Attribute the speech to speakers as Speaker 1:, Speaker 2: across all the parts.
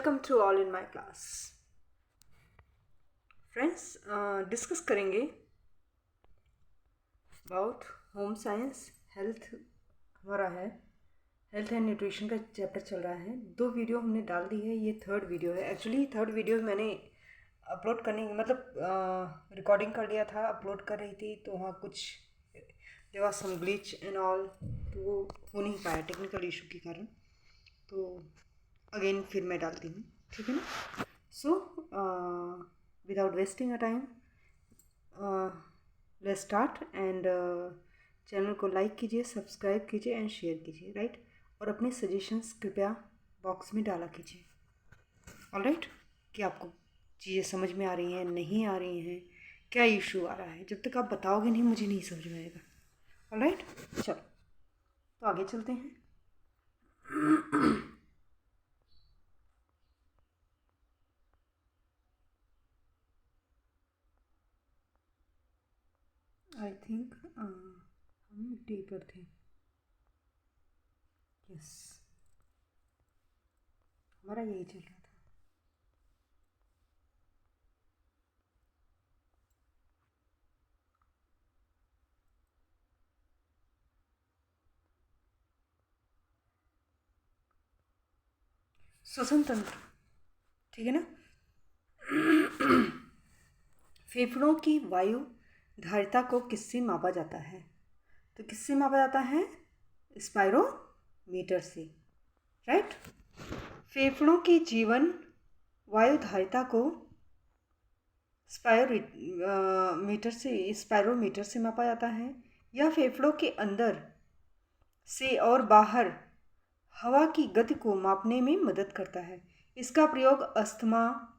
Speaker 1: Welcome to all in my class. Friends, discuss करेंगे about home science. Health हमारा है, health and nutrition का chapter चल रहा है। 2 वीडियो हमने डाल दी है, ये 3rd वीडियो है। एक्चुअली 3rd वीडियो मैंने अपलोड करने मतलब रिकॉर्डिंग कर लिया था, अपलोड कर रही थी, तो वहाँ कुछ there was some glitch and all, तो वो हो नहीं पाया टेक्निकल इशू के कारण। तो अगेन फिर मैं डालती हूँ, ठीक है ना। So without wasting a time let's start. And channel को लाइक कीजिए, सब्सक्राइब कीजिए एंड शेयर कीजिए, राइट। और अपने सजेशंस कृपया बॉक्स में डाला कीजिए, ऑलराइट। कि आपको चीज़ें समझ में आ रही हैं, नहीं आ रही हैं, क्या इशू आ रहा है। जब तक आप बताओगे नहीं, मुझे नहीं समझ में आएगा, ऑलराइट। चलो, तो आगे चलते हैं। आई थिंक हम डी पर थे। यस, हमारा यही चल रहा था। श्वसन तंत्र, ठीक है ना। फेफड़ों की वायु धारिता को किससे मापा जाता है? तो किससे मापा जाता है? स्पायरोमीटर से, राइट। फेफड़ों की जीवन वायु धारिता को स्पायरोमीटर से मापा जाता है। यह फेफड़ों के अंदर से और बाहर हवा की गति को मापने में मदद करता है। इसका प्रयोग अस्थमा,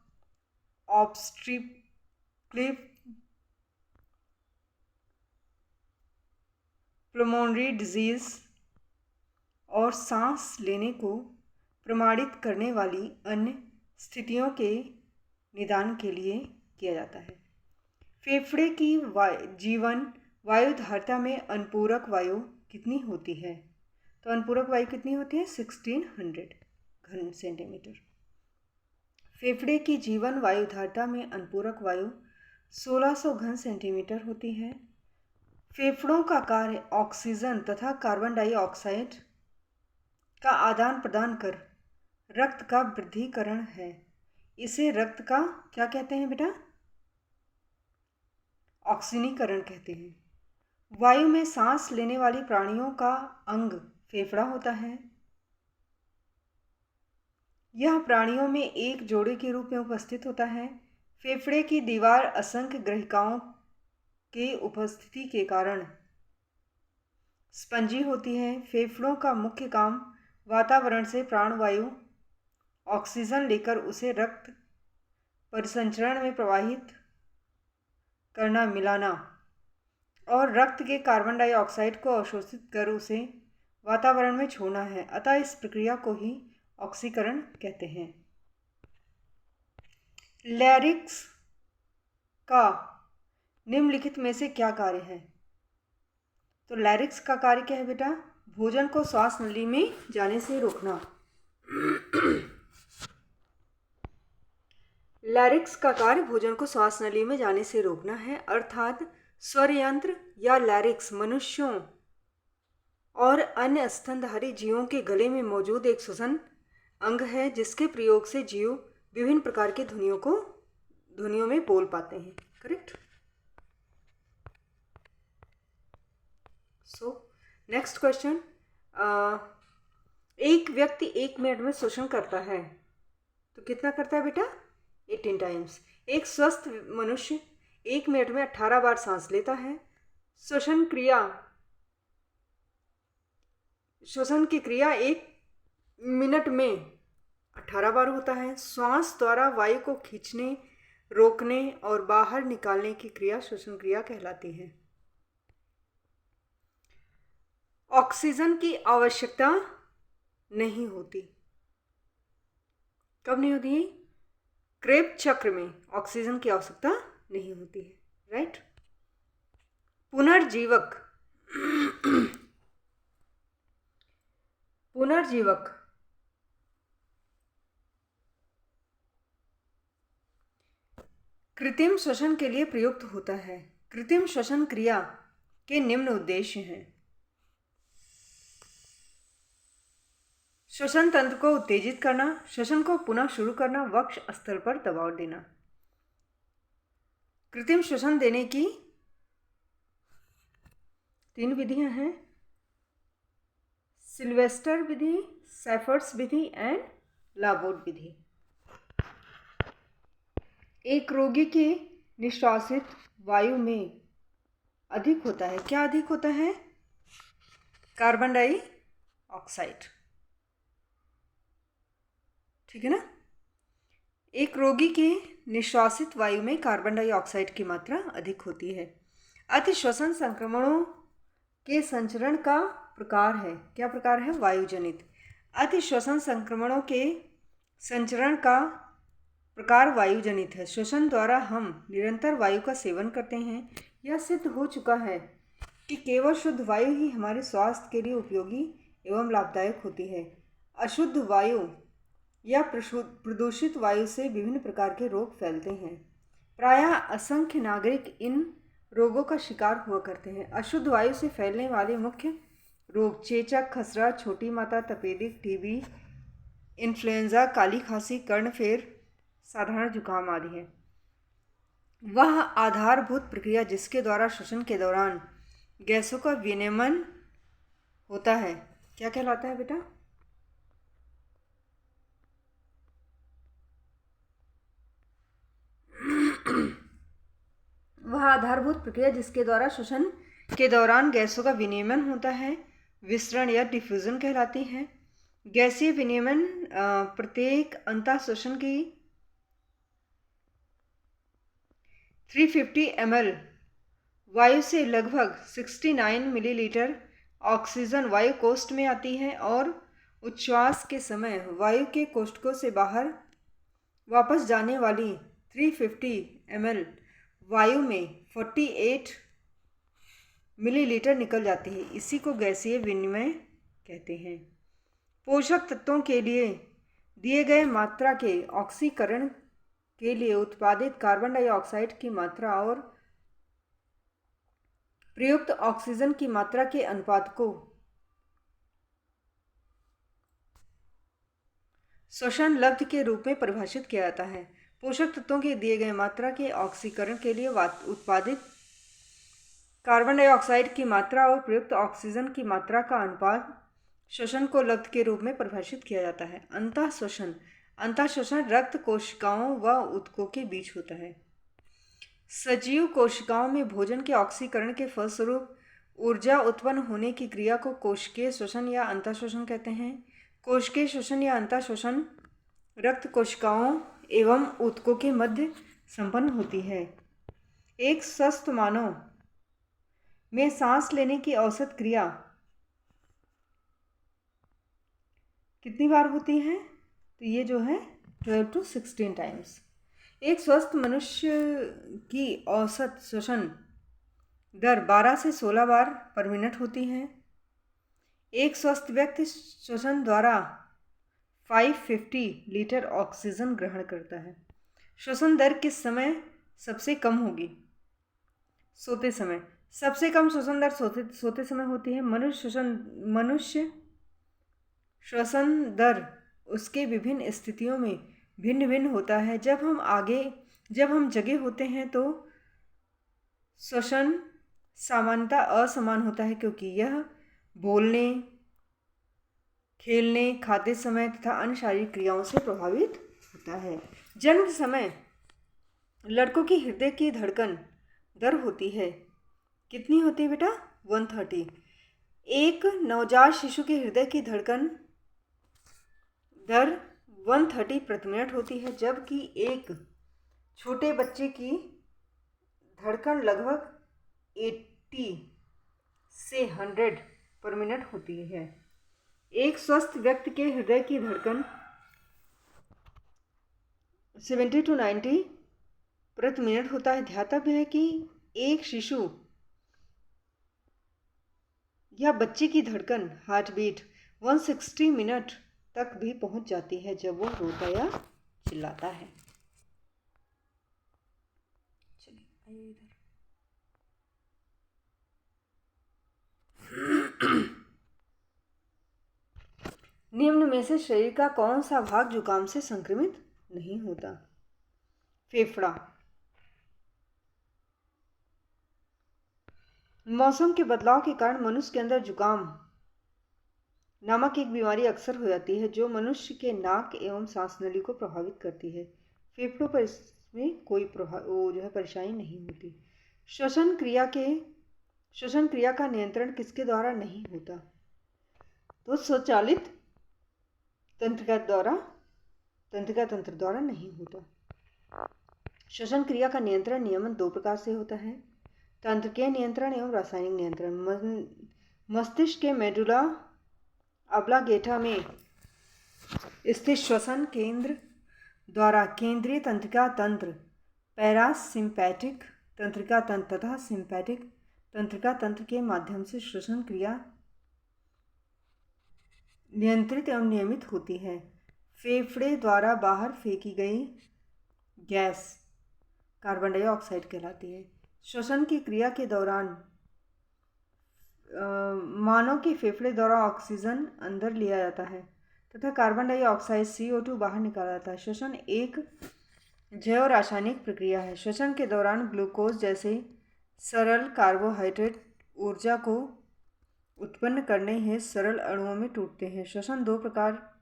Speaker 1: ऑब्स्ट्रक्टिव प्लमोनरी डिजीज और सांस लेने को प्रमाणित करने वाली अन्य स्थितियों के निदान के लिए किया जाता है। फेफड़े की जीवन वायु धारिता में अनुपूरक वायु कितनी होती है? तो अनुपूरक वायु कितनी होती है? 1600 घन सेंटीमीटर। फेफड़े की जीवन वायु धारिता में अनुपूरक वायु 1600 घन सेंटीमीटर होती है। फेफड़ों का कार्य ऑक्सीजन तथा कार्बन डाइऑक्साइड का आदान प्रदान कर रक्त का वृद्धिकरण है। इसे रक्त का क्या कहते हैं बेटा? ऑक्सीनीकरण कहते हैं। वायु में सांस लेने वाली प्राणियों का अंग फेफड़ा होता है। यह प्राणियों में एक जोड़े के रूप में उपस्थित होता है। फेफड़े की दीवार असंख्य ग्रहिकाओं के उपस्थिति के कारण स्पंजी होती है। फेफड़ों का मुख्य काम वातावरण से प्राणवायु ऑक्सीजन लेकर उसे रक्त परिसंचरण में प्रवाहित करना, मिलाना और रक्त के कार्बन डाइऑक्साइड को अवशोषित कर उसे वातावरण में छोड़ना है। अतः इस प्रक्रिया को ही ऑक्सीकरण कहते हैं। लैरिक्स का निम्नलिखित में से क्या कार्य है? तो लैरिक्स का कार्य क्या है बेटा? भोजन को श्वास नली में जाने से रोकना। लैरिक्स का कार्य भोजन को श्वास नली में जाने से रोकना है, अर्थात स्वर यंत्र या लैरिक्स मनुष्यों और अन्य स्तनधारी जीवों के गले में मौजूद एक श्वसन अंग है, जिसके प्रयोग से जीव विभिन्न प्रकार की ध्वनियों में बोल पाते हैं, करेक्ट। सो नेक्स्ट क्वेश्चन, एक व्यक्ति 1 मिनट में श्वसन करता है, तो कितना करता है बेटा? 18 टाइम्स। एक स्वस्थ मनुष्य 1 मिनट में 18 बार सांस लेता है। श्वसन की क्रिया 1 मिनट में 18 बार होता है। श्वास द्वारा वायु को खींचने, रोकने और बाहर निकालने की क्रिया श्वसन क्रिया कहलाती है। ऑक्सीजन की आवश्यकता नहीं होती। कब नहीं होती है? क्रेब्स चक्र में ऑक्सीजन की आवश्यकता नहीं होती है, राइट। पुनर्जीवक कृत्रिम श्वसन के लिए प्रयुक्त होता है। कृत्रिम श्वसन क्रिया के निम्न उद्देश्य हैं। श्वसन तंत्र को उत्तेजित करना, श्वसन को पुनः शुरू करना, वक्ष स्थल पर दबाव देना। कृत्रिम श्वसन देने की 3 विधियां हैं: सिल्वेस्टर विधि, सैफर्स विधि एंड लाबोट विधि। एक रोगी के निश्वासित वायु में अधिक होता है, क्या अधिक होता है? कार्बन डाइऑक्साइड, ठीक है ना। एक रोगी के निश्वासित वायु में कार्बन डाइऑक्साइड की मात्रा अधिक होती है। अतिश्वसन संक्रमणों के संचरण का प्रकार है, क्या प्रकार है? वायुजनित। अतिश्वसन संक्रमणों के संचरण का प्रकार वायुजनित है। श्वसन द्वारा हम निरंतर वायु का सेवन करते हैं। यह सिद्ध हो चुका है कि केवल शुद्ध वायु ही हमारे स्वास्थ्य के लिए उपयोगी एवं लाभदायक होती है। अशुद्ध वायु या प्रदूषित वायु से विभिन्न प्रकार के रोग फैलते हैं। प्रायः असंख्य नागरिक इन रोगों का शिकार हुआ करते हैं। अशुद्ध वायु से फैलने वाले मुख्य रोग चेचक, खसरा, छोटी माता, तपेदिक, टीबी, इन्फ्लुएंजा, काली खांसी, कर्णफेर, साधारण जुकाम आदि है। वह आधारभूत प्रक्रिया जिसके द्वारा श्वसन के दौरान गैसों का विनिमय होता है क्या कहलाता है बेटा? वह आधारभूत प्रक्रिया जिसके द्वारा श्वसन के दौरान गैसों का विनिमय होता है विसरण या डिफ्यूजन कहलाती है। गैसीय विनिमय प्रत्येक अंतःश्वसन की 350 ml वायु से लगभग 69 मिलीलीटर ऑक्सीजन वायु कोष्ठ में आती है और उच्छ्वास के समय वायु के कोष्ठकों से बाहर वापस जाने वाली 350 ml वायु में 48 मिलीलीटर निकल जाती है। इसी को गैसीय विनिमय कहते हैं। पोषक तत्वों के लिए दिए गए मात्रा के ऑक्सीकरण के लिए उत्पादित कार्बन डाइऑक्साइड की मात्रा और प्रयुक्त ऑक्सीजन की मात्रा के अनुपात को श्वसन लब्ध के रूप में परिभाषित किया जाता है। पोषक तत्वों के दिए गए मात्रा के ऑक्सीकरण के लिए उत्पादित कार्बन डाइऑक्साइड की मात्रा और प्रयुक्त ऑक्सीजन की मात्रा का अनुपात श्वसन को लब्ध के रूप में परिभाषित किया जाता है। अंतःश्वसन अंतःश्वसन रक्त कोशिकाओं व ऊतकों के बीच होता है। सजीव कोशिकाओं में भोजन के ऑक्सीकरण के फलस्वरूप ऊर्जा उत्पन्न होने की क्रिया को कोशिकीय श्वसन या अंतःश्वसन कहते हैं। कोशिकीय श्वसन या अंतःश्वसन रक्त कोशिकाओं एवं ऊतकों के मध्य संपन्न होती है। एक स्वस्थ मानव में सांस लेने की औसत क्रिया कितनी बार होती है? तो ये जो है 12 to 16 टाइम्स। एक स्वस्थ मनुष्य की औसत श्वसन दर 12 से 16 बार पर मिनट होती है। एक स्वस्थ व्यक्ति श्वसन द्वारा 550 लीटर ऑक्सीजन ग्रहण करता है। श्वसन दर किस समय सबसे कम होगी? सोते समय। सबसे कम श्वसन दर सोते समय होती है। मनुष्य श्वसन दर उसके विभिन्न स्थितियों में भिन्न भिन्न होता है। जब हम जगे होते हैं तो श्वसन सामान्यतः असमान होता है क्योंकि यह बोलने, खेलने, खाते समय तथा अन्य शारीरिक क्रियाओं से प्रभावित होता है। जन्म समय लड़कों की हृदय की धड़कन दर होती है, कितनी होती है बेटा? 130। एक नवजात शिशु के हृदय की धड़कन दर 130 प्रति मिनट होती है, जबकि एक छोटे बच्चे की धड़कन लगभग 80 से 100 पर मिनट होती है। एक स्वस्थ व्यक्ति के हृदय की धड़कन 70 to 90 प्रति मिनट होता है। ध्यातव्य है कि एक शिशु या बच्चे की धड़कन हार्ट बीट 160 मिनट तक भी पहुंच जाती है जब वो रोता या चिल्लाता है। में से शरीर का कौन सा भाग जुकाम से संक्रमित नहीं होता? फेफड़ा। मौसम के बदलाव के कारण मनुष्य के अंदर जुकाम नामक एक बीमारी अक्सर हो जाती है जो मनुष्य के नाक एवं सांस नली को प्रभावित करती है। फेफड़ों पर इसमें कोई परेशानी नहीं होती। श्वसन क्रिया का नियंत्रण किसके द्वारा नहीं होता? तो स्वचालित तंत्रिका तंत्र द्वारा नहीं होता। श्वसन क्रिया का नियंत्रण दो प्रकार से होता है: तंत्रिकीय नियंत्रण एवं रासायनिक नियंत्रण। मस्तिष्क के मेडुला ऑब्लांगेटा में स्थित श्वसन केंद्र द्वारा केंद्रीय तंत्रिका तंत्र, पैरासिम्पैटिक तंत्रिका तंत्र तथा सिम्पैटिक तंत्रिका तंत्र के माध्यम से श्वसन क्रिया नियंत्रित एवं नियमित होती है। फेफड़े द्वारा बाहर फेंकी गई गैस कार्बन डाइऑक्साइड कहलाती है। श्वसन की क्रिया के दौरान मानव के फेफड़े द्वारा ऑक्सीजन अंदर लिया जाता है तथा कार्बन डाइऑक्साइड CO2 बाहर निकाला जाता है। श्वसन एक जैव रासायनिक प्रक्रिया है। श्वसन के दौरान ग्लूकोज जैसे सरल कार्बोहाइड्रेट ऊर्जा को उत्पन्न करने हेतु सरल अणुओं में टूटते हैं। श्वसन दो प्रकार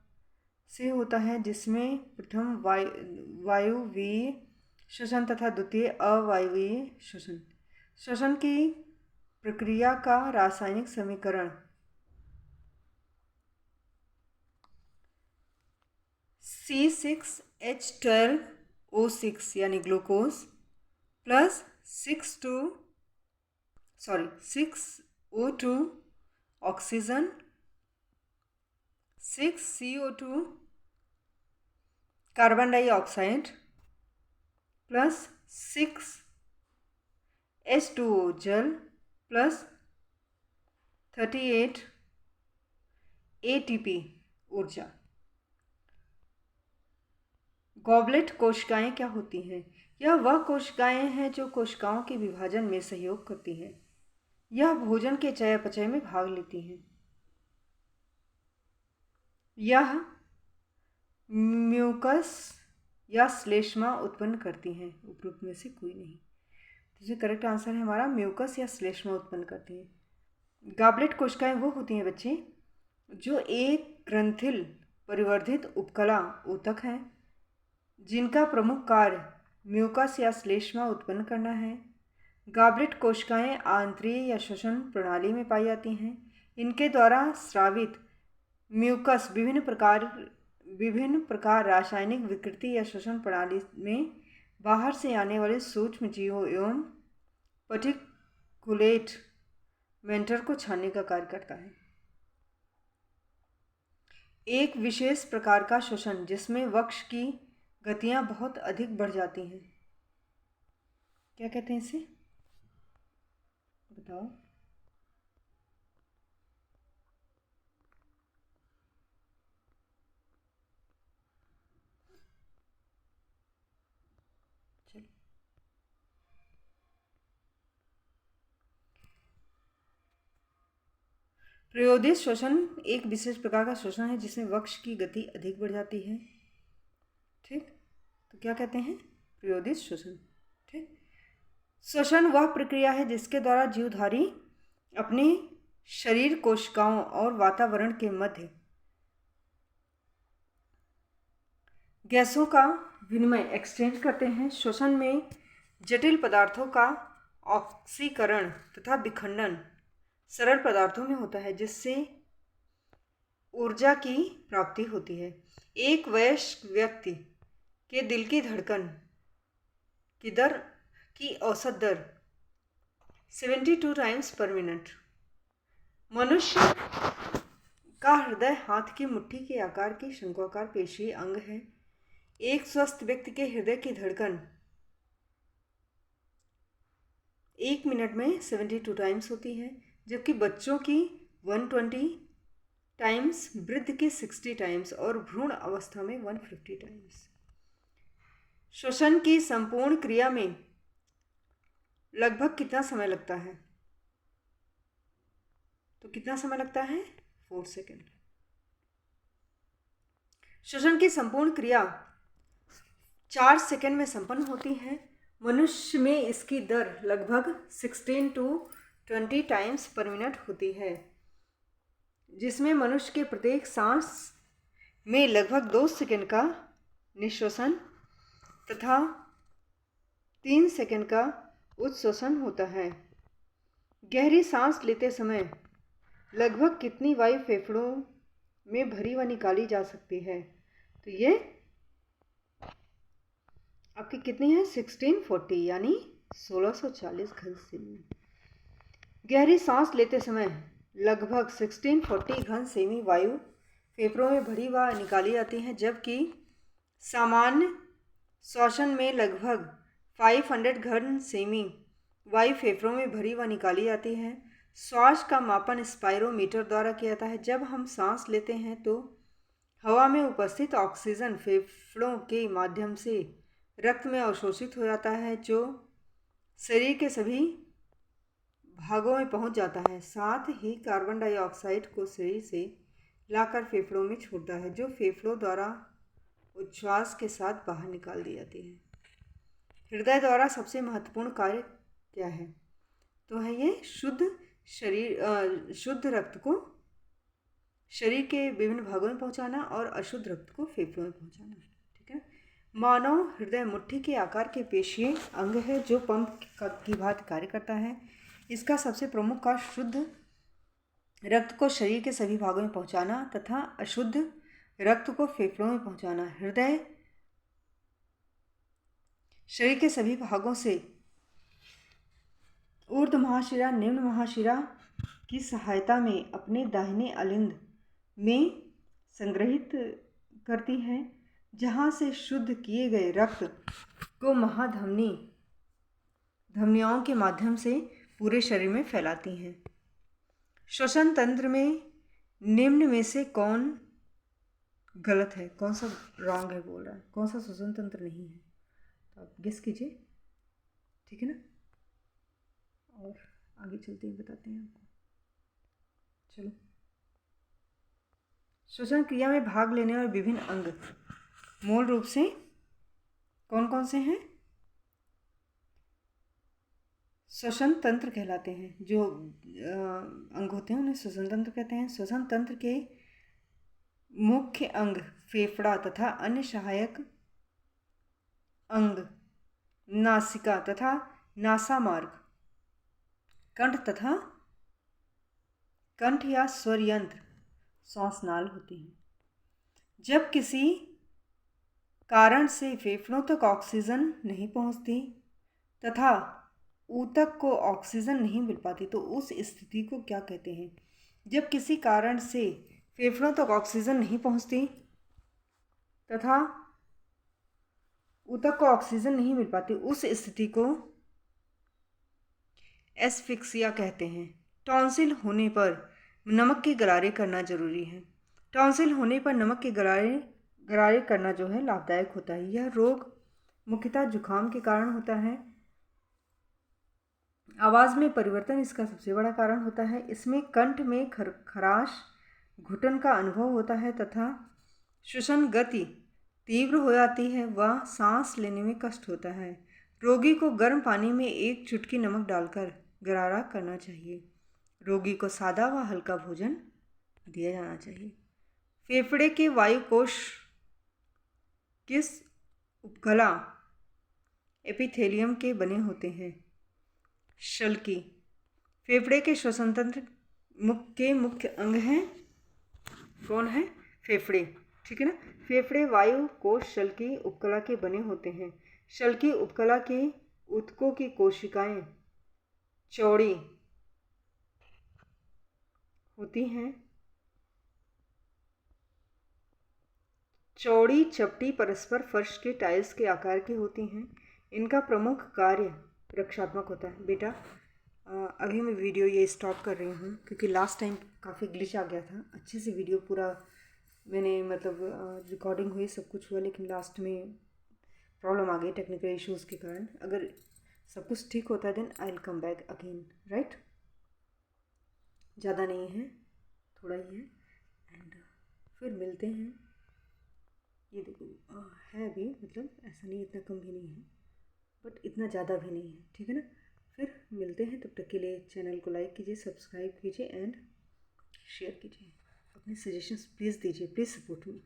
Speaker 1: से होता है, जिसमें प्रथम वायुवीय श्वसन तथा द्वितीय अवायुवीय श्वसन। श्वसन की प्रक्रिया का रासायनिक समीकरण C6H12O6 यानी glucose plus 6O2 oxygen, 6CO2 carbon dioxide plus 6H2O जल प्लस 38 ATP ऊर्जा। गॉबलेट कोशिकाएं क्या होती हैं? यह वह कोशिकाएं हैं जो कोशिकाओं के विभाजन में सहयोग करती हैं। यह भोजन के चयापचय में भाग लेती हैं। यह म्यूकस या श्लेष्मा उत्पन्न करती हैं। उपरोक्त में से कोई नहीं। तो करेक्ट आंसर है हमारा म्यूकस या श्लेष्मा उत्पन्न करती हैं। गॉबलेट कोशिकाएं वो होती हैं बच्चे जो एक ग्रंथिल परिवर्धित उपकला ऊतक हैं, जिनका प्रमुख कार्य म्यूकस या श्लेष्मा उत्पन्न करना है। गॉबलेट कोशिकाएं आंतरिक या श्वसन प्रणाली में पाई जाती हैं। इनके द्वारा स्रावित म्यूकस विभिन्न प्रकार रासायनिक विकृति या श्वसन प्रणाली में बाहर से आने वाले सूक्ष्म जीवों एवं पर्टिकुलेट मैटर को छानने का कार्य करता है। एक विशेष प्रकार का श्वसन जिसमें वक्ष की गतियां बहुत अधिक बढ़ जाती हैं, क्या कहते हैं इसे? बताओ। प्रयोदित श्वसन एक विशेष प्रकार का श्वसन है जिसमें वक्ष की गति अधिक बढ़ जाती है। ठीक, तो क्या कहते हैं? प्रयोदित श्वसन। ठीक, श्वसन वह प्रक्रिया है जिसके द्वारा जीवधारी अपने शरीर कोशिकाओं और वातावरण के मध्य गैसों का विनिमय एक्सचेंज करते हैं। श्वसन में जटिल पदार्थों का ऑक्सीकरण तथा विखंडन सरल पदार्थों में होता है, जिससे ऊर्जा की प्राप्ति होती है। एक वयस्क व्यक्ति के दिल की धड़कन की औसत दर 72 टाइम्स पर मिनट। मनुष्य का हृदय हाथ की मुट्ठी के आकार की शंक्वाकार पेशीय अंग है। एक स्वस्थ व्यक्ति के हृदय की धड़कन 1 मिनट में 72 टाइम्स होती है, जबकि बच्चों की 120 टाइम्स, वृद्ध की 60 टाइम्स और भ्रूण अवस्था में 150 टाइम्स। श्वसन की संपूर्ण क्रिया में लगभग कितना समय लगता है? तो कितना समय लगता है? 4 सेकेंड। श्वसन की संपूर्ण क्रिया 4 सेकंड में संपन्न होती है। मनुष्य में इसकी दर लगभग 16 to 20 टाइम्स पर मिनट होती है, जिसमें मनुष्य के प्रत्येक सांस में लगभग 2 सेकंड का निश्वसन तथा 3 सेकंड का उच्छ्वसन होता है। गहरी सांस लेते समय लगभग कितनी वायु फेफड़ों में भरी व निकाली जा सकती है? तो ये आपकी कितनी है? 1640 यानी 1640 घन सेमी। गहरी सांस लेते समय लगभग 1640 घन सेमी वायु फेफड़ों में भरी व निकाली जाती है, जबकि सामान्य श्वसन में लगभग 500 घन सेमी वायु फेफड़ों में भरी व निकाली जाती है। श्वास का मापन स्पायरोमीटर द्वारा किया जाता है। जब हम सांस लेते हैं तो हवा में उपस्थित ऑक्सीजन फेफड़ों के माध्यम से रक्त में अवशोषित हो जाता है, जो शरीर के सभी भागों में पहुंच जाता है। साथ ही कार्बन डाइऑक्साइड को शरीर से लाकर फेफड़ों में छोड़ता है, जो फेफड़ों द्वारा उच्छ्वास के साथ बाहर निकाल दी जाती है। हृदय द्वारा सबसे महत्वपूर्ण कार्य क्या है? तो है ये शुद्ध रक्त को शरीर के विभिन्न भागों में पहुंचाना और अशुद्ध रक्त को फेफड़ों में पहुंचाना। ठीक है। मानव हृदय मुट्ठी के आकार के पेशीय अंग है, जो पंप की भांति कार्य करता है। इसका सबसे प्रमुख कार्य शुद्ध रक्त को शरीर के सभी भागों में पहुंचाना तथा अशुद्ध रक्त को फेफड़ों में पहुंचाना। हृदय शरीर के सभी भागों से ऊर्ध्व महाशिरा निम्न महाशिरा की सहायता में अपने दाहिने अलिंद में संग्रहित करती है, जहां से शुद्ध किए गए रक्त को धमनियों के माध्यम से पूरे शरीर में फैलाती हैं। श्वसन तंत्र में निम्न में से कौन गलत है? कौन सा रॉन्ग है बोल रहा है? कौन सा श्वसन तंत्र नहीं है? तो आप गेस कीजिए। ठीक है ना। और आगे चलते ही बताते हैं आपको। चलो, श्वसन क्रिया में भाग लेने वाले विभिन्न अंग मूल रूप से कौन कौन से हैं? श्वसन तंत्र कहलाते हैं। जो अंग होते हैं उन्हें श्वसन तंत्र कहते हैं। श्वसन तंत्र के मुख्य अंग फेफड़ा तथा अन्य सहायक अंग नासिका तथा नासामार्ग, कंठ या स्वर यंत्र, श्वासनाल होती हैं। जब किसी कारण से फेफड़ों तक ऑक्सीजन नहीं पहुंचती तथा ऊतक को ऑक्सीजन नहीं मिल पाती, तो उस स्थिति को क्या कहते हैं? जब किसी कारण से फेफड़ों तक ऑक्सीजन नहीं पहुंचती तथा ऊतक को ऑक्सीजन नहीं मिल पाती, उस स्थिति को एस्फिक्सिया कहते हैं। टॉन्सिल होने पर नमक के गरारे करना जरूरी है। टॉन्सिल होने पर नमक के गरारे करना जो है लाभदायक होता है। यह रोग मुख्यतः जुकाम के कारण होता है। आवाज़ में परिवर्तन इसका सबसे बड़ा कारण होता है। इसमें कंठ में खराश, घुटन का अनुभव होता है तथा श्वसन गति तीव्र हो जाती है व सांस लेने में कष्ट होता है। रोगी को गर्म पानी में 1 चुटकी नमक डालकर गरारा करना चाहिए। रोगी को सादा व हल्का भोजन दिया जाना चाहिए। फेफड़े के वायुकोश किस उपकला एपिथेलियम के बने होते हैं? शल्की। फेफड़े के श्वसन तंत्र के मुख्य अंग हैं। कौन है? फेफड़े। ठीक है ना। फेफड़े वायु कोश शल्की उपकला के बने होते हैं। शल्की उपकला के ऊतकों की कोशिकाएं चौड़ी होती हैं। चौड़ी चपटी परस्पर फर्श के टाइल्स के आकार की होती हैं। इनका प्रमुख कार्य रक्षात्मक होता है। बेटा अभी मैं वीडियो ये स्टॉप कर रही हूँ क्योंकि लास्ट टाइम काफ़ी ग्लिच आ गया था। अच्छे से वीडियो पूरा मैंने रिकॉर्डिंग हुई, सब कुछ हुआ, लेकिन लास्ट में प्रॉब्लम आ गई टेक्निकल इश्यूज़ के कारण। अगर सब कुछ ठीक होता है then I will come back again, right. ज़्यादा नहीं है, थोड़ा ही है। एंड फिर मिलते हैं ये देखो है भी, मतलब ऐसा नहीं इतना कम भी नहीं है, बट इतना ज़्यादा भी नहीं है, ठीक है ना। फिर मिलते हैं, तब तक के लिए चैनल को लाइक कीजिए, सब्सक्राइब कीजिए एंड शेयर कीजिए। अपने सजेशंस प्लीज़ दीजिए, प्लीज़ सपोर्ट मी।